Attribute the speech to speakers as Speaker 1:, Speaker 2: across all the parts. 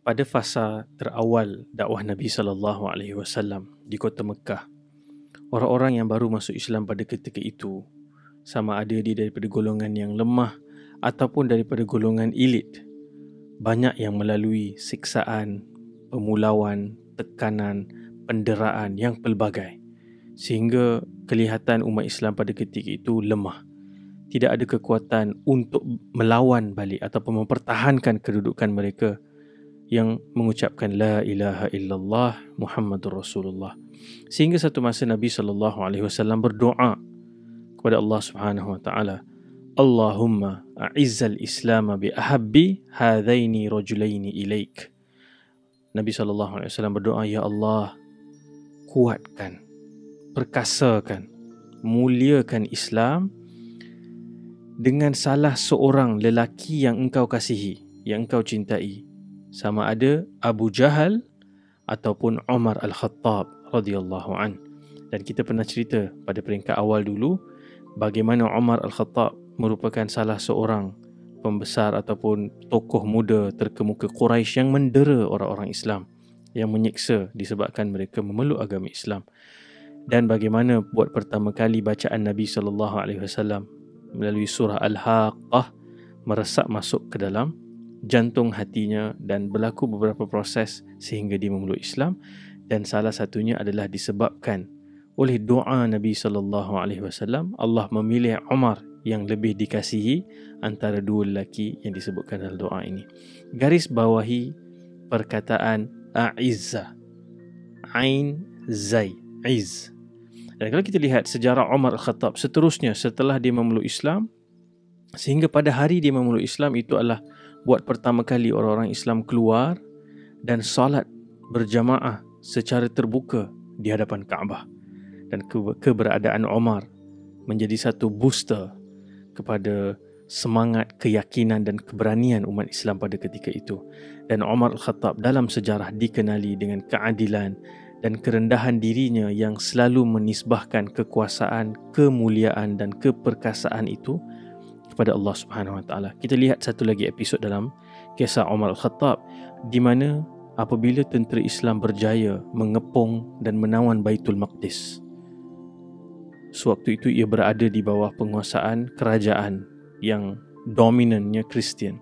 Speaker 1: Pada fasa terawal dakwah Nabi sallallahu alaihi wasallam di kota Mekah, orang-orang yang baru masuk Islam pada ketika itu, sama ada dia daripada golongan yang lemah ataupun daripada golongan elit, banyak yang melalui siksaan, pemulauan, tekanan, penderaan yang pelbagai, sehingga kelihatan umat Islam pada ketika itu lemah. Tidak ada kekuatan untuk melawan balik ataupun mempertahankan kedudukan mereka yang mengucapkan la ilaha illallah Muhammadur Rasulullah. Sehingga satu masa Nabi sallallahu alaihi wasallam berdoa kepada Allah Subhanahu wa taala, Allahumma a'izzal Islam bi ahabbi hadaini rajulaini ilaik. Nabi sallallahu alaihi wasallam berdoa, ya Allah, kuatkan, perkasakan, muliakan Islam dengan salah seorang lelaki yang engkau kasihi, yang engkau cintai, sama ada Abu Jahal ataupun Umar Al-Khattab radhiyallahu an. Dan kita pernah cerita pada peringkat awal dulu bagaimana Umar Al-Khattab merupakan salah seorang pembesar ataupun tokoh muda terkemuka Quraisy yang mendera orang-orang Islam, yang menyiksa disebabkan mereka memeluk agama Islam. Dan bagaimana buat pertama kali bacaan Nabi SAW melalui surah Al-Haqqah meresap masuk ke dalam jantung hatinya dan berlaku beberapa proses sehingga dia memeluk Islam. Dan salah satunya adalah disebabkan oleh doa Nabi SAW. Allah memilih Umar yang lebih dikasihi antara dua lelaki yang disebutkan dalam doa ini. Garis bawahi perkataan A'izza, Ain Zai, Iz. Dan kalau kita lihat sejarah Umar Al-Khattab seterusnya setelah dia memeluk Islam, sehingga pada hari dia memeluk Islam itu adalah buat pertama kali orang-orang Islam keluar dan salat berjamaah secara terbuka di hadapan Kaabah. Dan keberadaan Umar menjadi satu booster kepada semangat, keyakinan dan keberanian umat Islam pada ketika itu. Dan Umar Al-Khattab dalam sejarah dikenali dengan keadilan dan kerendahan dirinya yang selalu menisbahkan kekuasaan, kemuliaan dan keperkasaan itu kepada Allah Subhanahu Wa Taala. Kita lihat satu lagi episod dalam kisah Umar Al-Khattab di mana apabila tentera Islam berjaya mengepung dan menawan Baitul Maqdis. Sewaktu itu ia berada di bawah penguasaan kerajaan yang dominannya Kristian.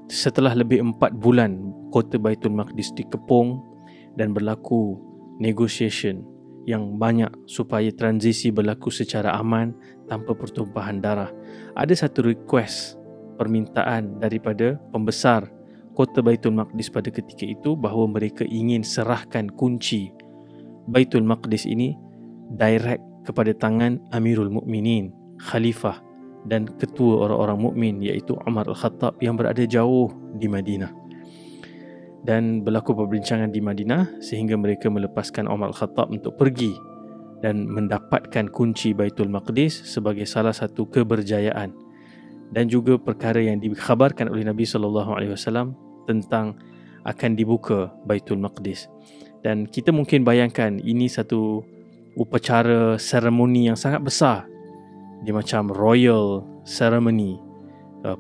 Speaker 1: Setelah lebih 4 bulan kota Baitul Maqdis dikepung dan berlaku negotiation yang banyak supaya transisi berlaku secara aman tanpa pertumpahan darah. Ada satu request, permintaan daripada pembesar kota Baitul Maqdis pada ketika itu bahawa mereka ingin serahkan kunci Baitul Maqdis ini direct kepada tangan Amirul Mukminin, Khalifah dan ketua orang-orang mukmin iaitu Umar Al-Khattab yang berada jauh di Madinah. Dan berlaku perbincangan di Madinah sehingga mereka melepaskan Umar Al-Khattab untuk pergi dan mendapatkan kunci Baitul Maqdis sebagai salah satu keberjayaan dan juga perkara yang dikhabarkan oleh Nabi SAW tentang akan dibuka Baitul Maqdis. Dan kita mungkin bayangkan ini satu upacara seremoni yang sangat besar, dia macam royal ceremony,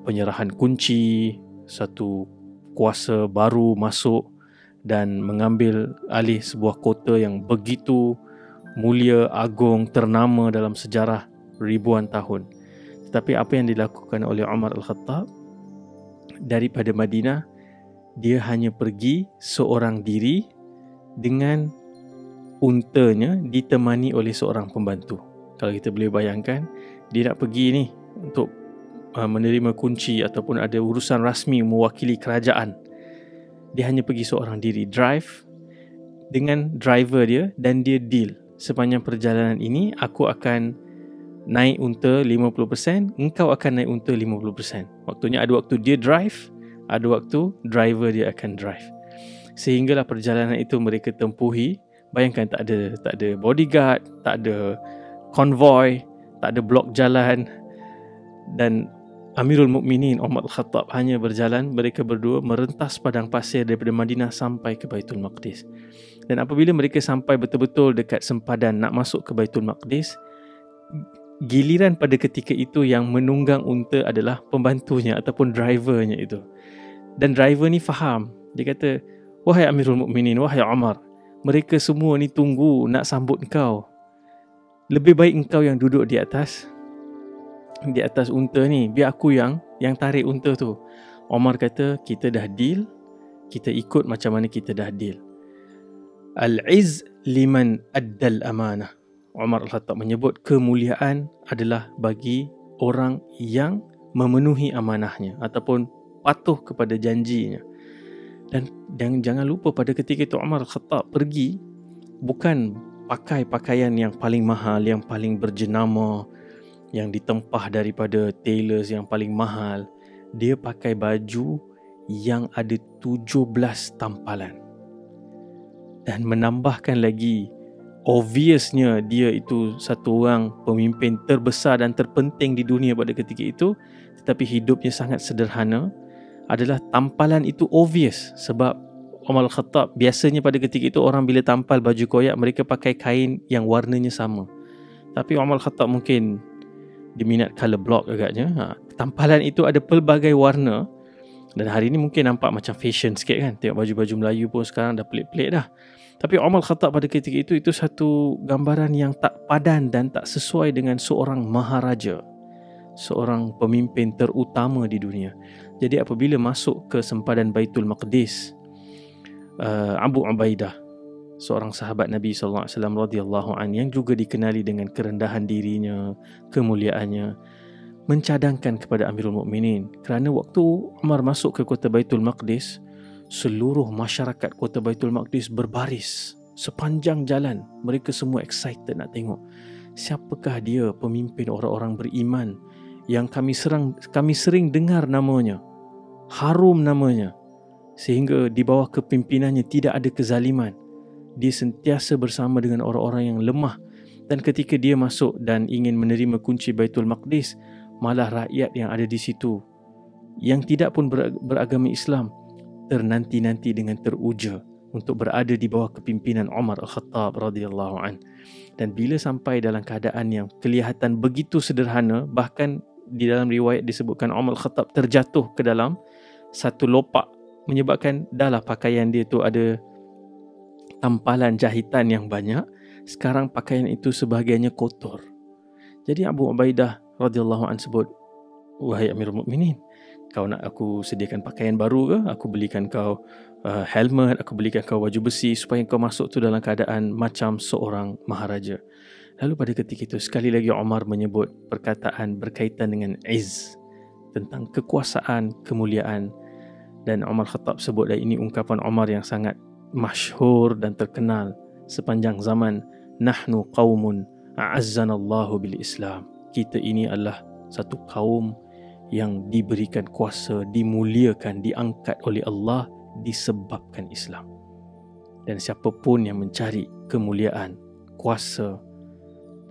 Speaker 1: penyerahan kunci, satu kuasa baru masuk dan mengambil alih sebuah kota yang begitu mulia, agung, ternama dalam sejarah ribuan tahun. Tetapi apa yang dilakukan oleh Umar Al-Khattab daripada Madinah, dia hanya pergi seorang diri dengan untanya ditemani oleh seorang pembantu. Kalau kita boleh bayangkan, dia nak pergi ni untuk menerima kunci ataupun ada urusan rasmi mewakili kerajaan. Dia hanya pergi seorang diri, drive dengan driver dia, dan dia deal, sepanjang perjalanan ini aku akan naik unta 50%, engkau akan naik unta 50%. Waktunya ada waktu dia drive, ada waktu driver dia akan drive. Sehinggalah perjalanan itu mereka tempuhi. Bayangkan tak ada bodyguard, tak ada konvoi, tak ada blok jalan, dan Amirul Mukminin Umar Al-Khattab hanya berjalan, mereka berdua merentas padang pasir daripada Madinah sampai ke Baitul Maqdis. Dan apabila mereka sampai betul-betul dekat sempadan nak masuk ke Baitul Maqdis, giliran pada ketika itu yang menunggang unta adalah pembantunya ataupun drivernya itu. Dan driver ni faham Dia kata, wahai Amirul Mukminin, wahai Umar, mereka semua ni tunggu nak sambut engkau. Lebih baik engkau yang duduk di atas unta ni, biar aku yang tarik unta tu. Umar kata, kita dah deal, kita ikut macam mana kita dah deal. Al-izz liman addal amanah. Umar Al-Khattab menyebut kemuliaan adalah bagi orang yang memenuhi amanahnya ataupun patuh kepada janjinya. Dan jangan lupa pada ketika itu Umar Al-Khattab pergi bukan pakai pakaian yang paling mahal, yang paling berjenama, yang ditempah daripada tailors yang paling mahal. Dia pakai baju yang ada 17 tampalan. Dan menambahkan lagi, obviousnya dia itu satu orang pemimpin terbesar dan terpenting di dunia pada ketika itu, tetapi hidupnya sangat sederhana. Adalah tampalan itu obvious sebab Umar Al-Khattab biasanya pada ketika itu orang bila tampal baju koyak mereka pakai kain yang warnanya sama. Tapi Umar Al-Khattab mungkin diminat colour block agaknya. Tampalan itu ada pelbagai warna dan hari ini mungkin nampak macam fashion sikit kan. Tengok baju-baju Melayu pun sekarang dah pelik-pelik dah. Tapi Umar Al-Khattab pada ketika itu satu gambaran yang tak padan dan tak sesuai dengan seorang maharaja, seorang pemimpin terutama di dunia. Jadi apabila masuk ke sempadan Baitul Maqdis, Abu Ubaidah, seorang sahabat Nabi SAW radhiyallahu anhu yang juga dikenali dengan kerendahan dirinya, kemuliaannya, mencadangkan kepada Amirul Mukminin, kerana waktu Umar masuk ke kota Baitul Maqdis, seluruh masyarakat kota Baitul Maqdis berbaris sepanjang jalan. Mereka semua excited nak tengok siapakah dia pemimpin orang-orang beriman yang kami sering dengar namanya, harum namanya, sehingga di bawah kepimpinannya tidak ada kezaliman. Dia sentiasa bersama dengan orang-orang yang lemah. Dan ketika dia masuk dan ingin menerima kunci Baitul Maqdis, malah rakyat yang ada di situ yang tidak pun beragama Islam ternanti-nanti dengan teruja untuk berada di bawah kepimpinan Umar Al-Khattab radhiyallahu an. Dan bila sampai dalam keadaan yang kelihatan begitu sederhana, bahkan di dalam riwayat disebutkan Umar Al-Khattab terjatuh ke dalam satu lopak, menyebabkan dahlah pakaian dia tu ada tampalan jahitan yang banyak. Sekarang pakaian itu sebahagiannya kotor. Jadi Abu Ubaidah radhiyallahu anhu sebut, wahai Amirul Mukminin, kau nak aku sediakan pakaian baru ke? Aku belikan kau helmet, aku belikan kau baju besi supaya kau masuk tu dalam keadaan macam seorang maharaja. Lalu pada ketika itu sekali lagi Umar menyebut perkataan berkaitan dengan izz, tentang kekuasaan, kemuliaan. Dan Umar Khattab sebut, dan ini ungkapan Umar yang sangat masyhur dan terkenal sepanjang zaman, nahnu qaumun a'azzanallahu bil Islam. Kita ini adalah satu kaum yang diberikan kuasa, dimuliakan, diangkat oleh Allah disebabkan Islam. Dan siapapun yang mencari kemuliaan, kuasa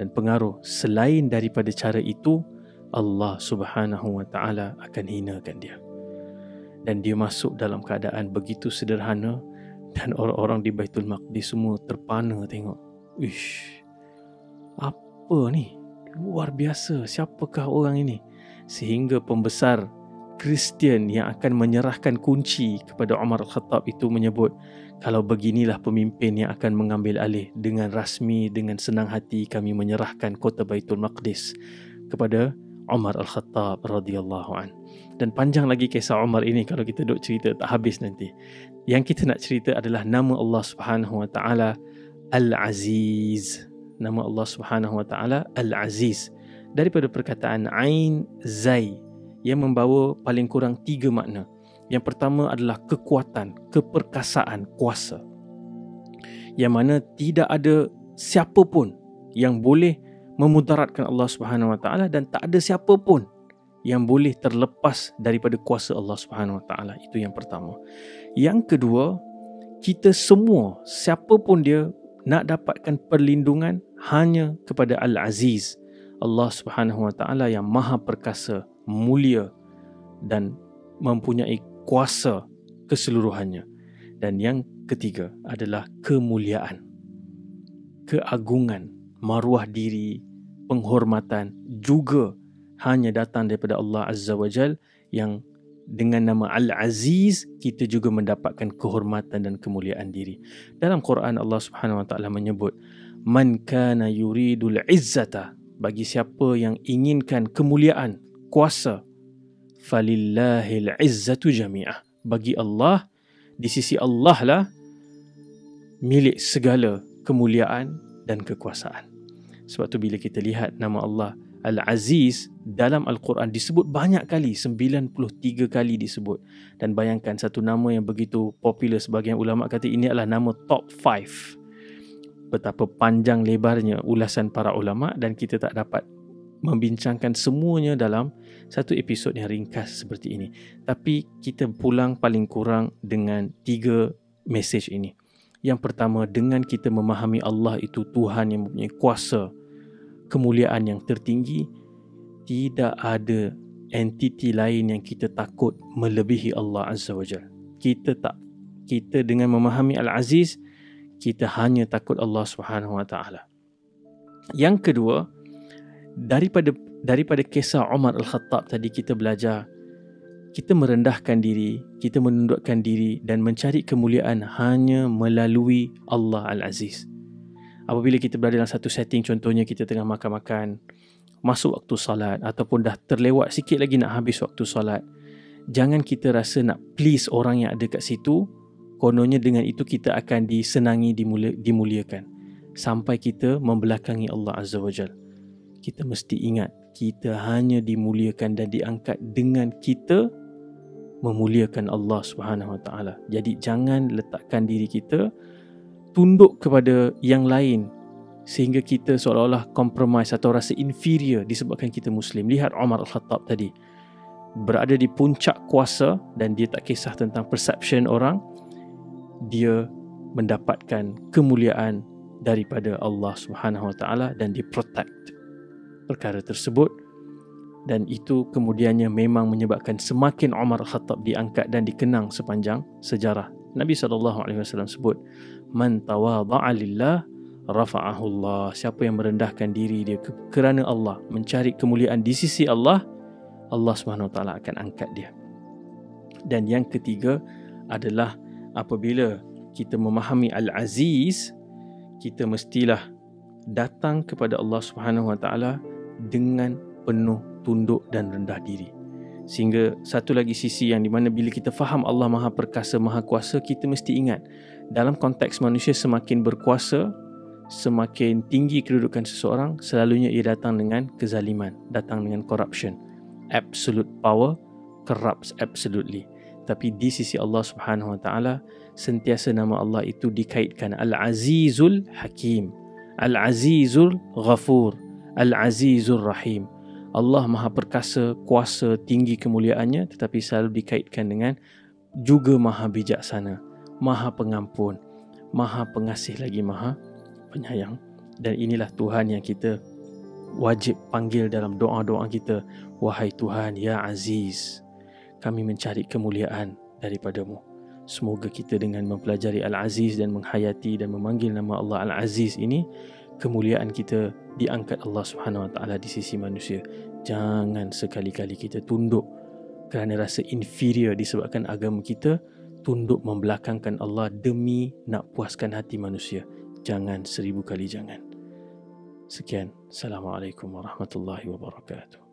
Speaker 1: dan pengaruh selain daripada cara itu, Allah Subhanahu wa taala akan hinakan dia. Dan dia masuk dalam keadaan begitu sederhana dan orang-orang di Baitul Maqdis semua terpana tengok. Ish, apa ni? Luar biasa, siapakah orang ini? Sehingga pembesar Kristian yang akan menyerahkan kunci kepada Umar Al-Khattab itu menyebut, kalau beginilah pemimpin yang akan mengambil alih, dengan rasmi, dengan senang hati kami menyerahkan kota Baitul Maqdis kepada Umar Al-Khattab radhiyallahu an. Dan panjang lagi kisah Umar ini, kalau kita duk cerita tak habis nanti. Yang kita nak cerita adalah nama Allah Subhanahu wa taala Al-Aziz. Nama Allah Subhanahu wa taala Al-Aziz daripada perkataan Ain Zai yang membawa paling kurang 3 makna. Yang pertama adalah kekuatan, keperkasaan, kuasa, yang mana tidak ada siapa pun yang boleh memudaratkan Allah Subhanahu wa taala, dan tak ada siapa pun yang boleh terlepas daripada kuasa Allah Subhanahu wa taala. Itu yang pertama. Yang kedua, kita semua, siapa pun dia, nak dapatkan perlindungan hanya kepada Al-Aziz, Allah Subhanahu wa taala yang maha perkasa, mulia dan mempunyai kuasa keseluruhannya. Dan yang ketiga adalah kemuliaan, keagungan, maruah diri, penghormatan juga hanya datang daripada Allah Azza wa Jal, yang dengan nama Al-Aziz, kita juga mendapatkan kehormatan dan kemuliaan diri. Dalam Quran Allah Subhanahu Wa Taala menyebut, man kana yuridul izzata, bagi siapa yang inginkan kemuliaan, kuasa, falillahil izzatu jami'ah, bagi Allah, di sisi Allah lah milik segala kemuliaan dan kekuasaan. Sebab tu bila kita lihat nama Allah Al-Aziz dalam Al-Quran disebut banyak kali, 93 kali disebut. Dan bayangkan satu nama yang begitu popular, sebagian ulama kata ini adalah nama top 5. Betapa panjang lebarnya ulasan para ulama dan kita tak dapat membincangkan semuanya dalam satu episod yang ringkas seperti ini. Tapi kita pulang paling kurang dengan 3 mesej ini. Yang pertama, dengan kita memahami Allah itu Tuhan yang mempunyai kuasa, kemuliaan yang tertinggi, tidak ada entiti lain yang kita takut melebihi Allah Azza wa Jalla. Kita dengan memahami Al-Aziz, kita hanya takut Allah Subhanahu Wa Taala. Yang kedua, daripada kisah Umar Al-Khattab tadi kita belajar, kita merendahkan diri, kita menundukkan diri dan mencari kemuliaan hanya melalui Allah Al-Aziz. Apabila kita berada dalam satu setting, contohnya kita tengah makan-makan, masuk waktu solat ataupun dah terlewat sikit lagi nak habis waktu solat, jangan kita rasa nak please orang yang ada kat situ, kononnya dengan itu kita akan disenangi, dimuliakan, sampai kita membelakangi Allah Azza wa Jal. Kita mesti ingat, kita hanya dimuliakan dan diangkat dengan kita memuliakan Allah Subhanahu Wa Taala. Jadi jangan letakkan diri kita tunduk kepada yang lain sehingga kita seolah-olah compromise atau rasa inferior disebabkan kita Muslim. Lihat Umar Al-Khattab tadi, berada di puncak kuasa dan dia tak kisah tentang perception orang, dia mendapatkan kemuliaan daripada Allah Subhanahu Wa Taala dan dia protect perkara tersebut, dan itu kemudiannya memang menyebabkan semakin Umar Al-Khattab diangkat dan dikenang sepanjang sejarah. Nabi SAW sebut, man tawadha'a lillah rafa'ahu Allah. Siapa yang merendahkan diri dia kerana Allah, mencari kemuliaan di sisi Allah, Allah Subhanahu Wa Taala akan angkat dia. Dan yang ketiga adalah apabila kita memahami Al-Aziz, kita mestilah datang kepada Allah Subhanahu Wa Taala dengan penuh tunduk dan rendah diri. Sehingga satu lagi sisi yang di mana bila kita faham Allah Maha Perkasa, Maha Kuasa, kita mesti ingat dalam konteks manusia semakin berkuasa, semakin tinggi kedudukan seseorang, selalunya ia datang dengan kezaliman, datang dengan corruption. Absolute power corrupts absolutely. Tapi di sisi Allah Subhanahu Wa Taala, sentiasa nama Allah itu dikaitkan Al-Azizul Hakim, Al-Azizul Ghafur, Al-Azizul Rahim. Allah Maha Perkasa, kuasa, tinggi kemuliaannya, tetapi selalu dikaitkan dengan juga Maha Bijaksana, Maha Pengampun, Maha Pengasih lagi Maha Penyayang. Dan inilah Tuhan yang kita wajib panggil dalam doa-doa kita. Wahai Tuhan, Ya Aziz, kami mencari kemuliaan daripadamu. Semoga kita dengan mempelajari Al-Aziz dan menghayati dan memanggil nama Allah Al-Aziz ini, kemuliaan kita diangkat Allah Subhanahu Wa Taala di sisi manusia. Jangan sekali-kali kita tunduk kerana rasa inferior disebabkan agama kita, tunduk membelakangkan Allah demi nak puaskan hati manusia. Jangan, 1000 kali jangan. Sekian. Assalamualaikum warahmatullahi wabarakatuh.